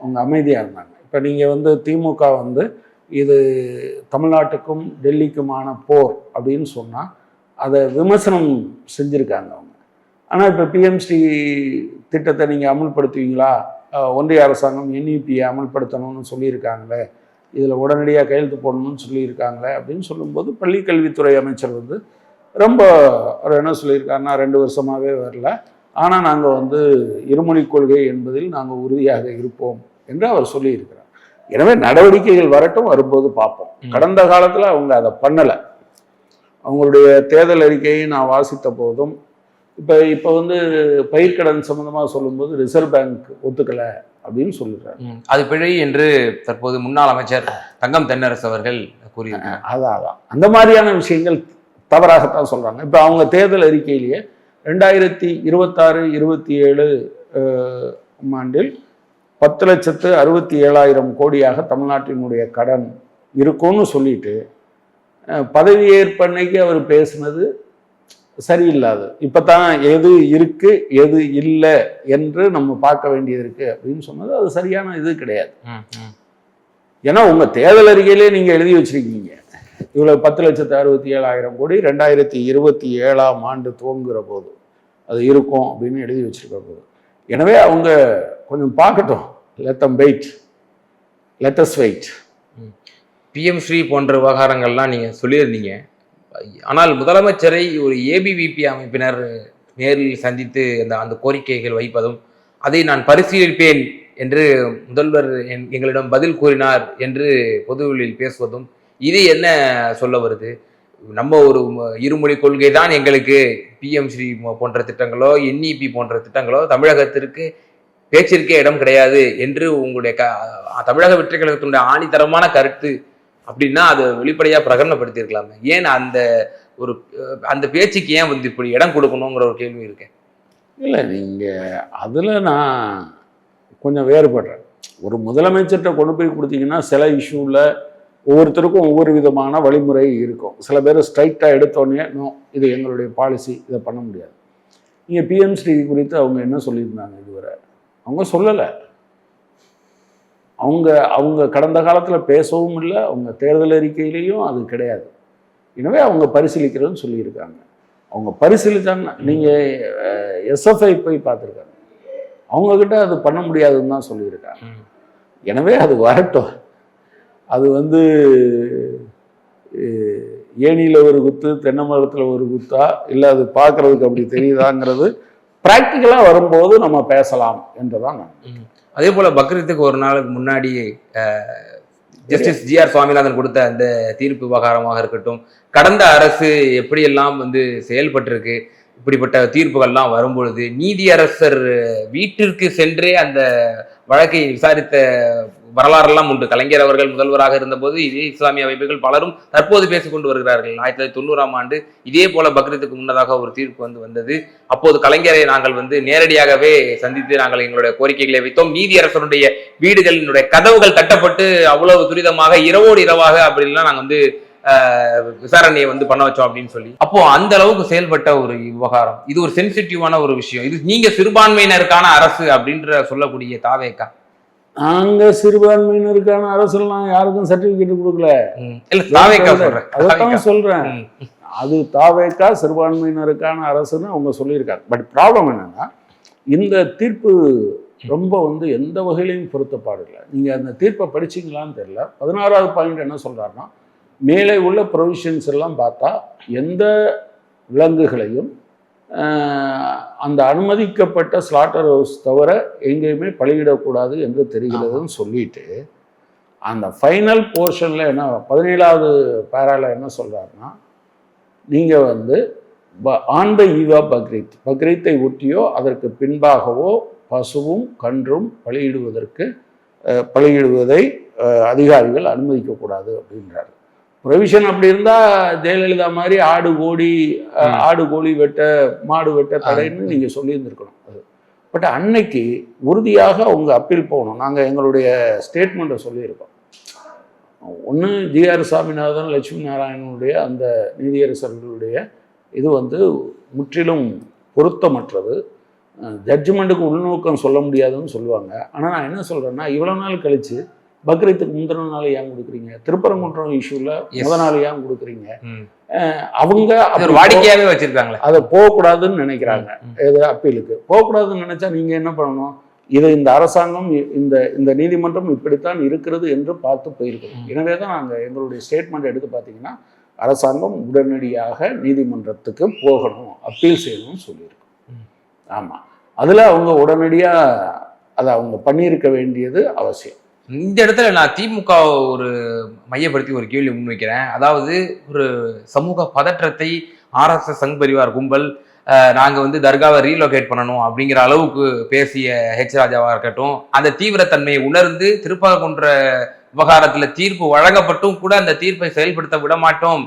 அவங்க அமைதியாக இருந்தாங்க. இப்போ நீங்கள் வந்து திமுக வந்து இது தமிழ்நாட்டுக்கும் டெல்லிக்குமான போர் அப்படின்னு சொன்னால் அதை விமர்சனம் செஞ்சுருக்காங்க அவங்க. ஆனால் இப்போ பிஎம் ஸ்ரீ திட்டத்தை நீங்கள் அமல்படுத்துவீங்களா ஒன்றிய அரசாங்கம் NEP-யை அமல்படுத்தணும்னு சொல்லியிருக்காங்களே, இதில் உடனடியாக கையெழுத்து போடணும்னு சொல்லியிருக்காங்களே அப்படின்னு சொல்லும்போது பள்ளிக்கல்வித்துறை அமைச்சர் வந்து ரொம்ப அவர் என்ன சொல்லியிருக்காருன்னா 2 வருஷமாகவே வரல, ஆனால் நாங்கள் வந்து இருமொழிக் கொள்கை என்பதில் நாங்கள் உறுதியாக இருப்போம் என்று அவர் சொல்லியிருக்கிறார். எனவே நடவடிக்கைகள் வரட்டும், வரும்போது பார்ப்போம். கடந்த காலத்தில் அவங்க அதை பண்ணலை. அவங்களுடைய தேர்தல் அறிக்கையை நான் வாசித்த போதும் இப்போ வந்து பயிர்க்கடன் சம்பந்தமாக சொல்லும்போது ரிசர்வ் பேங்க் ஒத்துக்கலை அப்படின்னு சொல்லிடுறாரு. அது பிழை என்று தற்போது முன்னாள் அமைச்சர் தங்கம் தென்னரசு அவர்கள் கூறியிருக்காங்க. அதான் அந்த மாதிரியான விஷயங்கள் தவறாகத்தான் சொல்றாங்க. இப்போ அவங்க தேர்தல் அறிக்கையிலேயே 2026-27 ஆண்டில் 10,67,000 கோடியாக தமிழ்நாட்டினுடைய கடன் இருக்கும்னு சொல்லிட்டு பதவியேற்பன்னைக்கு அவர் பேசுனது சரியில்லாது. இப்போ தான் எது இருக்கு எது இல்லை என்று நம்ம பார்க்க வேண்டியது இருக்கு அப்படின்னு சொன்னது அது சரியான இது கிடையாது. ஏன்னா உங்க தேர்தல் அறிக்கையிலே நீங்க எழுதி வச்சிருக்கீங்க இவ்வளவு 10,67,000 கோடி 2027 ஆண்டு துவங்குகிற போது அது இருக்கும் அப்படின்னு எழுதி வச்சிருக்க போது. எனவே அவங்க கொஞ்சம் பார்க்கட்டும். let us wait. PM Sri போன்ற விவகாரங்கள்லாம் நீங்க சொல்லியிருந்தீங்க. ஆனால் முதலமைச்சரை ஒரு ABVP அமைப்பினர் நேரில் சந்தித்து அந்த கோரிக்கைகள் வைப்பதும் அதை நான் பரிசீலிப்பேன் என்று முதல்வர் எங்களிடம் பதில் கூறினார் என்று பொதுவெளியில் பேசுவதும் இது என்ன சொல்ல வருது? நம்ம ஒரு இருமொழி கொள்கை தான் எங்களுக்கு PM ஸ்ரீ போன்ற திட்டங்களோ NEP போன்ற திட்டங்களோ தமிழகத்திற்கு பேச்சிற்கே இடம் கிடையாது என்று உங்களுடைய தமிழக வெற்றி கழகத்தினுடைய ஆணித்தரமான கருத்து அப்படின்னா அதை வெளிப்படையா பிரகடனப்படுத்தி இருக்கலாமே. ஏன் அந்த பேச்சுக்கு ஏன் வந்து இப்படி இடம் கொடுக்கணுங்கிற ஒரு கேள்வி இருக்கு. இல்லை, நீங்க அதுல நான் கொஞ்சம் வேறுபடுறேன். ஒரு முதலமைச்சர்கிட்ட கொண்டு போய் கொடுத்தீங்கன்னா சில இஷ்யூவில் ஒவ்வொருத்தருக்கும் ஒவ்வொரு விதமான வழிமுறை இருக்கும். சில பேர் ஸ்ட்ரைட்டாக எடுத்தோடனே நோ இது எங்களுடைய பாலிசி, இதை பண்ண முடியாது. நீங்கள் PM ஸ்ரீ குறித்து அவங்க என்ன சொல்லியிருந்தாங்க இதுவரை? அவங்க சொல்லலை. அவங்க கடந்த காலத்தில் பேசவும் இல்லை, அவங்க தேர்தல் அறிக்கையிலையும் அது கிடையாது. எனவே அவங்க பரிசீலிக்கிறதுன்னு சொல்லியிருக்காங்க. அவங்க பரிசீலித்தாங்கன்னா நீங்கள் SFI போய் பார்த்துருக்காங்க, அவங்கக்கிட்ட அது பண்ண முடியாதுன்னு தான் சொல்லியிருக்காங்க. எனவே அது வரட்டும். அது வந்து ஏணியில் ஒரு குத்து தென்னை மரத்தில் ஒரு குத்தா இல்லை அது பார்க்குறதுக்கு அப்படி தெரியுதாங்கிறது ப்ராக்டிக்கலாக வரும்போது நம்ம பேசலாம் என்றுதான் நான். அதே போல் பக்ரீத்துக்கு ஒரு நாளுக்கு முன்னாடி ஜஸ்டிஸ் GR சுவாமிநாதன் கொடுத்த அந்த தீர்ப்பு விவகாரமாக இருக்கட்டும், கடந்த அரசு எப்படியெல்லாம் வந்து செயல்பட்டிருக்கு, இப்படிப்பட்ட தீர்ப்புகள்லாம் வரும்பொழுது நீதியரசர் வீட்டிற்கு சென்றே அந்த வழக்கை விசாரித்த வரலாறெல்லாம் உண்டு. கலைஞர் அவர்கள் முதல்வராக இருந்தபோது இதே இஸ்லாமிய அமைப்புகள் பலரும் தற்போது பேசிக்கொண்டு வருகிறார்கள். 1990 ஆண்டு இதே போல பக்ரீத்துக்கு முன்னதாக ஒரு தீர்ப்பு வந்தது. அப்போது கலைஞரை நாங்கள் நேரடியாகவே சந்தித்து நாங்கள் எங்களுடைய கோரிக்கைகளை வைத்தோம். நீதியரசருடைய வீடுகளினுடைய கதவுகள் தட்டப்பட்டு அவ்வளவு துரிதமாக இரவோடு இரவாக அப்படின்லாம் நாங்கள் விசாரணையை பண்ண வச்சோம் அப்படின்னு சொல்லி. அப்போ அந்த அளவுக்கு செயல்பட்ட ஒரு விவகாரம். இது ஒரு சென்சிட்டிவான ஒரு விஷயம். இது நீங்க சிறுபான்மையினருக்கான அரசு அப்படின்ற சொல்லக்கூடிய தாவேக்கா, நாங்க சிறுபான்மையினருக்கான அரசுலாம் யாருக்கும் சர்டிபிகேட் கொடுக்கல. அதான் சொல்றேன், அது தாவேக்கா சிறுபான்மையினருக்கான அரசுன்னு அவங்க சொல்லியிருக்காங்க. பட் ப்ராப்ளம் என்னன்னா இந்த தீர்ப்பு ரொம்ப எந்த வகையிலையும் பொருத்தப்பாடு இல்லை. நீங்க அந்த தீர்ப்பை படிச்சீங்களான்னு தெரியல. 16வது பாயிண்ட் என்ன சொல்றாருன்னா, மேலே உள்ள ப்ரொவிஷன்ஸ் எல்லாம் பார்த்தா எந்த விலங்குகளையும் அந்த அனுமதிக்கப்பட்ட ஸ்லாட்டர் ஹவுஸ் தவிர எங்கேயுமே பலியிடக்கூடாது என்று தெரிகிறதுன்னு சொல்லிட்டு அந்த ஃபைனல் போர்ஷனில் என்ன 17வது பேரால என்ன சொல்கிறாருன்னா, நீங்கள் ஆன் த ஈவ் ஆஃப் பக்ரீத்தை ஒட்டியோ அதற்கு பின்பாகவோ பசுவும் கன்றும் பலியிடுவதை அதிகாரிகள் அனுமதிக்கக்கூடாது அப்படின்றாரு. ப்ரொவிஷன் அப்படி இருந்தால் ஜெயலலிதா மாதிரி ஆடு கோழி வெட்ட மாடு வெட்ட தடைன்னு நீங்கள் சொல்லியிருந்துருக்கணும். அது பட் அன்னைக்கு உறுதியாக அவங்க அப்பீல் போகணும். நாங்கள் எங்களுடைய ஸ்டேட்மெண்ட்டை சொல்லியிருக்கோம். ஒன்று GR சாமிநாதன் லட்சுமி நாராயணனுடைய அந்த நீதியரசர்களுடைய இது முற்றிலும் பொருத்தமற்றது, ஜட்ஜ்மெண்ட்டுக்கு உள்நோக்கம் சொல்ல முடியாதுன்னு சொல்லுவாங்க. ஆனால் நான் என்ன சொல்கிறேன்னா, இவ்வளோ நாள் கழித்து பக்ரீத்துக்கு முந்தின நாள் ஏன் கொடுக்குறீங்க, திருப்பரங்குன்றம் இஷ்யூல முதல் நாள் ஏன் கொடுக்குறீங்க? அவங்க வாடிக்கையாகவே வச்சிருக்காங்களே, அதை போகக்கூடாதுன்னு நினைக்கிறாங்க. எது அப்பீலுக்கு போகக்கூடாதுன்னு நினைச்சா நீங்க என்ன பண்ணணும்? இது இந்த அரசாங்கம் இந்த இந்த நீதிமன்றம் இப்படித்தான் இருக்கிறது என்று பார்த்து போயிருக்கிறோம். எனவே தான் நாங்கள் எங்களுடைய ஸ்டேட்மெண்ட் எடுத்து பார்த்தீங்கன்னா அரசாங்கம் உடனடியாக நீதிமன்றத்துக்கு போகணும், அப்பீல் செய்யணும்னு சொல்லியிருக்கோம். ஆமாம், அதில் அவங்க உடனடியாக அதை அவங்க பண்ணியிருக்க வேண்டியது அவசியம். இந்த இடத்துல நான் திமுக ஒரு மையப்படுத்தி ஒரு கேள்வி முன்வைக்கிறேன். அதாவது ஒரு சமூக பதற்றத்தை RSS சங் பரிவார் கும்பல் நாங்கள் வந்து தர்காவை ரீலோகேட் பண்ணணும் அப்படிங்கிற அளவுக்கு பேசிய ராஜாவா இருக்கட்டும், அந்த தீவிரத்தன்மையை உணர்ந்து திருப்பரங்குன்ற விவகாரத்துல தீர்ப்பு வழங்கப்பட்டும் கூட அந்த தீர்ப்பை செயல்படுத்த விட மாட்டோம்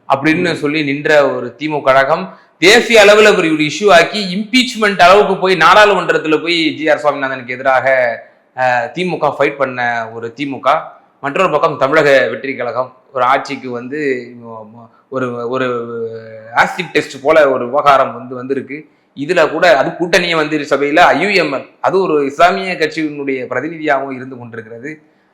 அப்படின்னு சொல்லி நின்ற ஒரு திமுக கழகம் தேசிய அளவில் ஒரு இஷ்யூ ஆக்கி இம்பீச்மெண்ட் அளவுக்கு போய் நாடாளுமன்றத்தில் போய் GR சுவாமிநாதனுக்கு எதிராக திமுக ஃபைட் பண்ண ஒரு திமுக. மற்றொரு பக்கம் தமிழக வெற்றி கழகம் ஒரு ஆட்சிக்கு வந்து ஒரு ஒரு ஆசிட் டெஸ்ட் போல ஒரு விவகாரம் வந்திருக்கு. இதுல கூட அது கூட்டணியை வந்து சபையில IUML அது ஒரு இஸ்லாமிய கட்சியினுடைய பிரதிநிதியாகவும் இருந்து கொண்டிருக்கிறது.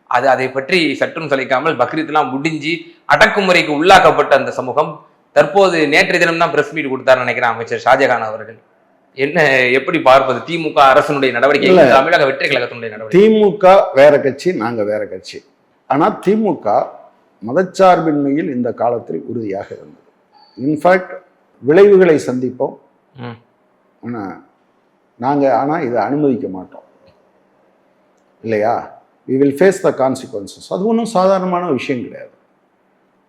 அதை பற்றி சற்றும் சளைக்காமல் பக்ரீத்லாம் முடிஞ்சு அடக்குமுறைக்கு உள்ளாக்கப்பட்ட அந்த சமூகம் தற்போது நேற்றைய தினம் தான் பிரஸ் மீட் கொடுத்தார் நினைக்கிறேன் அமைச்சர் ஷாஜகான் அவர்கள். என்ன எப்படி பார்ப்பது திமுக அரசனுடைய நடவடிக்கை, தமிழக வெற்றி கழகத்தினுடைய நடவடிக்கை? திமுக வேற கட்சி, நாங்க வேற கட்சி. ஆனா திமுக மதச்சார்பின்மையில் இந்த காலத்தில் உறுதியாக இருந்தது. இன்ஃபேக்ட் விளைவுகளை சந்திப்போம், ஆனால் இதை அனுமதிக்க மாட்டோம் இல்லையா? we will face the consequences. அது ஒன்றும் சாதாரணமான விஷயம் கிடையாது.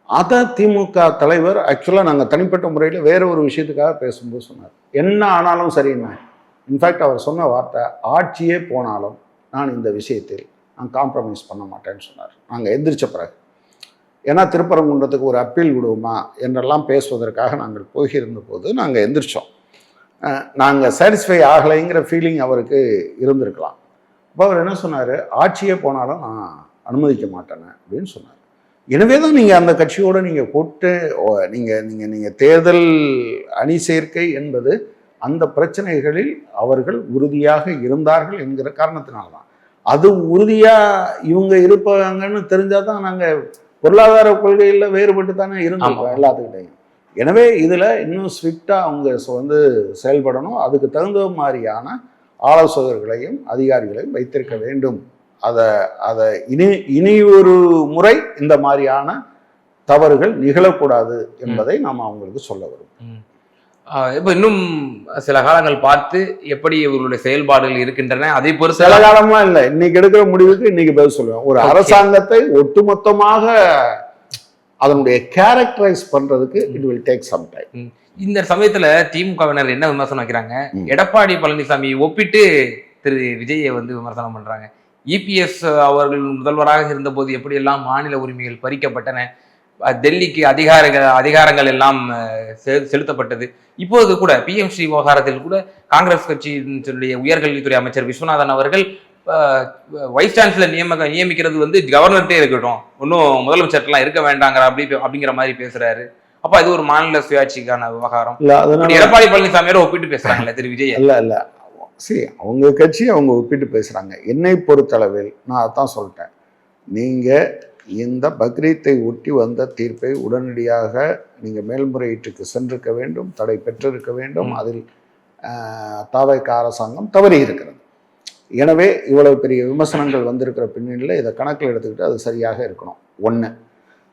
அதை திமுக தலைவர் ஆக்சுவலாக நாங்கள் தனிப்பட்ட முறையில் வேற ஒரு விஷயத்துக்காக பேசும்போது சொன்னார், என்ன ஆனாலும் சரிண்ணா. இன்ஃபேக்ட் அவர் சொன்ன வார்த்தை, ஆட்சியே போனாலும் நான் இந்த விஷயத்தில் நான் காம்ப்ரமைஸ் பண்ண மாட்டேன்னு சொன்னார். நாங்கள் எந்திரிச்ச பிறகு, ஏன்னா திருப்பரங்குன்றத்துக்கு ஒரு அப்பீல் விடுவோமா என்றெல்லாம் பேசுவதற்காக நாங்கள் போகியிருந்த போது நாங்கள் எந்திரிச்சோம். நாங்கள் சாட்டிஸ்ஃபை ஆகலைங்கிற ஃபீலிங் அவருக்கு இருந்திருக்கலாம். அப்போ அவர் என்ன சொன்னார், ஆட்சியே போனாலும் நான் அனுமதிக்க மாட்டேன்னு அப்படின்னு சொன்னார். எனவே தான் நீங்கள் அந்த கட்சியோடு நீங்கள் போட்டு நீங்கள் தேர்தல் அணி சேர்க்கை என்பது அந்த பிரச்சனைகளில் அவர்கள் உறுதியாக இருந்தார்கள் என்கிற காரணத்தினால்தான். அது உறுதியாக இவங்க இருப்பாங்கன்னு தெரிஞ்சால் தான் நாங்கள் பொருளாதார கொள்கையில் வேறுபட்டு தானே இருந்திருக்கோம் எல்லாத்துக்கிட்டையும். எனவே இதில் இன்னும் ஸ்ட்ரிக்டாக அவங்க செயல்படணும். அதுக்கு தகுந்த மாதிரியான ஆலோசகர்களையும் அதிகாரிகளையும் வைத்திருக்க வேண்டும். அதை இனி ஒரு முறை இந்த மாதிரியான தவறுகள் நிகழக்கூடாது என்பதை நாம் அவங்களுக்கு சொல்ல வரும். இப்போ இன்னும் சில காலங்கள் பார்த்து எப்படி இவர்களுடைய செயல்பாடுகள் இருக்கின்றன அதை பொறுத்து சில காலமா இல்லை, இன்னைக்கு எடுக்கிற முடிவுக்கு இன்னைக்கு பதில் சொல்லுவேன். ஒரு அரசாங்கத்தை ஒட்டுமொத்தமாக அதனுடைய கேரக்டரைஸ் பண்றதுக்கு it will take some time. இந்த சமயத்துல திமுகவினர் என்ன விமர்சனம் வைக்கிறாங்க, எடப்பாடி பழனிசாமி ஒப்பிட்டு திரு விஜயை விமர்சனம் பண்றாங்க. EPS அவர்கள் முதல்வராக இருந்தபோது எப்படியெல்லாம் மாநில உரிமைகள் பறிக்கப்பட்டன, டெல்லிக்கு அதிகாரங்கள் எல்லாம் செலுத்தப்பட்டது. இப்போது கூட PMC விவகாரத்தில் கூட காங்கிரஸ் கட்சியினுடைய உயர்கல்வித்துறை அமைச்சர் விஸ்வநாதன் அவர்கள் வைஸ் சான்சலர் நியமிக்கிறது கவர்னர்கிட்டே இருக்கட்டும், ஒன்றும் முதலமைச்சர்லாம் இருக்க வேண்டாங்கிற அப்படிங்கிற மாதிரி பேசுறாரு. அப்ப இது ஒரு மாநில சுயாட்சிக்கான விவகாரம். எடப்பாடி பழனிசாமியோட ஒப்பிட்டு பேசுறாங்கல்ல திரு விஜய். இல்ல சரி, அவங்க கட்சி அவங்க ஒப்பிட்டு பேசுறாங்க. என்னை பொறுத்தளவில் நான் அதான் சொல்லிட்டேன், நீங்க இந்த பக்ரீத்தை ஒட்டி வந்த தீர்ப்பை உடனடியாக நீங்கள் மேல்முறையீட்டுக்கு சென்றிருக்க வேண்டும், தடை பெற்றிருக்க வேண்டும். அதில் தவிக அரசாங்கம் தவறி இருக்கிறது. எனவே இவ்வளவு பெரிய விமர்சனங்கள் வந்திருக்கிற பின்னணியில் இதை கணக்கில் எடுத்துக்கிட்டு அது சரியாக இருக்கணும். ஒன்று.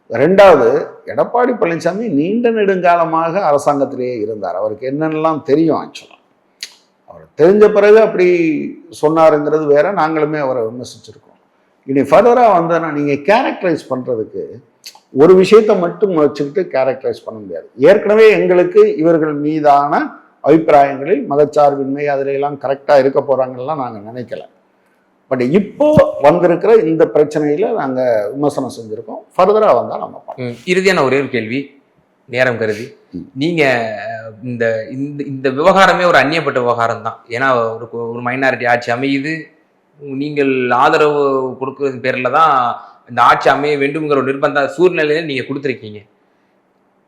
ரெண்டாவது, எடப்பாடி பழனிசாமி நீண்ட நெடுங்காலமாக அரசாங்கத்திலேயே இருந்தார். அவருக்கு என்னென்னலாம் தெரியும். ஆக்சுவலாக அவர் தெரிஞ்ச பிறகு அப்படி சொன்னாருங்கிறது வேற. நாங்களுமே அவரை விமர்சிச்சிருக்கோம். இனி ஃபர்தராக வந்தோன்னா நீங்கள் கேரக்டரைஸ் பண்ணுறதுக்கு ஒரு விஷயத்தை மட்டும் வச்சுக்கிட்டு கேரக்டரைஸ் பண்ண முடியாது. ஏற்கனவே எங்களுக்கு இவர்கள் மீதான அபிப்பிராயங்களில் மதச்சார்பின்மை அதில் எல்லாம் கரெக்டாக இருக்க போகிறாங்கலாம் நாங்கள் நினைக்கல. பட் இப்போ வந்திருக்கிற இந்த பிரச்சனையில் நாங்கள் விமர்சனம் செஞ்சுருக்கோம். ஃபர்தராக வந்தால் நம்ம பார்ப்போம். இறுதியான ஒரே ஒரு கேள்வி, நேரம் கருதி, நீங்கள் இந்த விவகாரமே ஒரு அந்நியப்பட்ட விவகாரம் தான். ஏன்னா ஒரு மைனாரிட்டி ஆட்சி அமையுது, நீங்கள் ஆதரவு கொடுக்குறது பேரில் தான் இந்த ஆட்சி அமைய வேண்டும்ங்கிற ஒரு நிர்பந்த சூழ்நிலையில நீங்கள் கொடுத்துருக்கீங்க.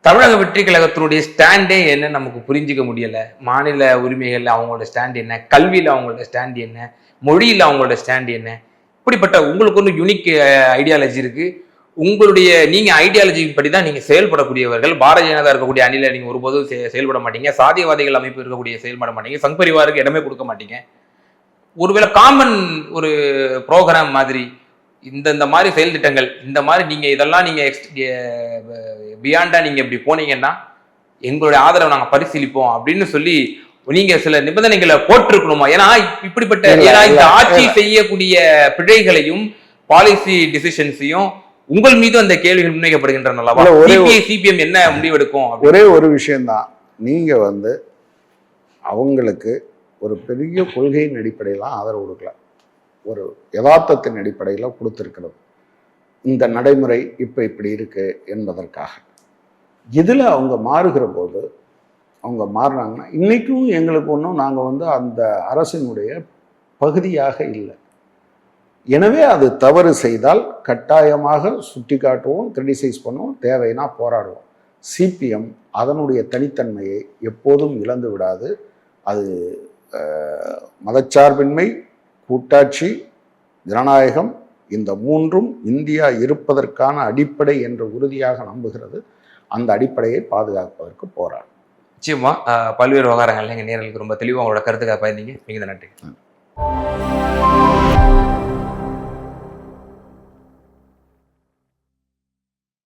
தமிழக வெற்றி கழகத்தினுடைய ஸ்டாண்டே என்ன நமக்கு புரிஞ்சிக்க முடியலை. மாநில உரிமைகளில் அவங்களோட ஸ்டாண்ட் என்ன, கல்வியில் அவங்களோட ஸ்டாண்ட் என்ன, மொழியில் அவங்களோட ஸ்டாண்ட் என்ன, இப்படிப்பட்ட உங்களுக்கு ஒரு யூனிக் ஐடியாலஜி இருக்கு. நீங்க ஐடியாலஜி படி தான் நீங்க செயல்படக்கூடியவர்கள். பாரதிய ஜனதா இருக்கக்கூடிய அணில நீங்க ஒருபோதும் செயல்பட மாட்டீங்க. சாதியவாதிகள் அமைப்பு இருக்கக்கூடிய செயல்பட மாட்டீங்க. சங் பரிவாருக்கு இடமே கொடுக்க மாட்டீங்க. ஒருவேளை காமன் ஒரு ப்ரோக்ராம் மாதிரி இந்த மாதிரி செயல் திட்டங்கள், இந்த மாதிரி நீங்க இதெல்லாம் நீங்க பியாண்டா நீங்க இப்படி போனீங்கன்னா எங்களுடைய ஆதரவை நாங்க பரிசீலிப்போம் அப்படின்னு சொல்லி நீங்க சில நிபந்தனைகளை போட்டிருக்கணுமா? ஏன்னா இப்படிப்பட்ட இந்த ஆட்சி செய்யக்கூடிய பிழைகளையும் பாலிசி டிசிஷன்ஸையும் உங்கள் மீது அந்த கேள்விகள் முன்வைக்கப்படுகின்றன. சிபிஎம் என்ன முடிவெடுக்கும்? ஒரே ஒரு விஷயம்தான், நீங்க அவங்களுக்கு ஒரு பெரிய கொள்கையின் அடிப்படையிலாம் ஆதரவு கொடுக்கல, ஒரு யதார்த்தத்தின் அடிப்படையில் கொடுத்துருக்கிறது. இந்த நடைமுறை இப்போ இப்படி இருக்கு என்பதற்காக இதில் அவங்க மாறுகிற போது அவங்க மாறினாங்கன்னா இன்றைக்கும் எங்களுக்கு ஒன்றும் நாங்கள் அந்த அரசினுடைய பகுதியாக இல்லை. எனவே அது தவறு செய்தால் கட்டாயமாக சுட்டி காட்டுவோம், கிரிட்டிசைஸ் பண்ணுவோம், தேவைன்னா போராடுவோம். சிபிஎம் அதனுடைய தனித்தன்மையை எப்போதும் இழந்து விடாது. அது மதச்சார்பின்மை, கூட்டாட்சி, ஜனநாயகம், இந்த மூன்றும் இந்தியா இருப்பதற்கான அடிப்படை என்று உறுதியாக நம்புகிறது. அந்த அடிப்படையை பாதுகாப்பதற்கு போராடும். நிச்சயமா பல்வேறு விவகாரங்கள் எங்கள் நேரலுக்கு ரொம்ப தெளிவாக உங்களோட கருத்துக்காக பயந்தீங்க. மிகுந்த நன்றி.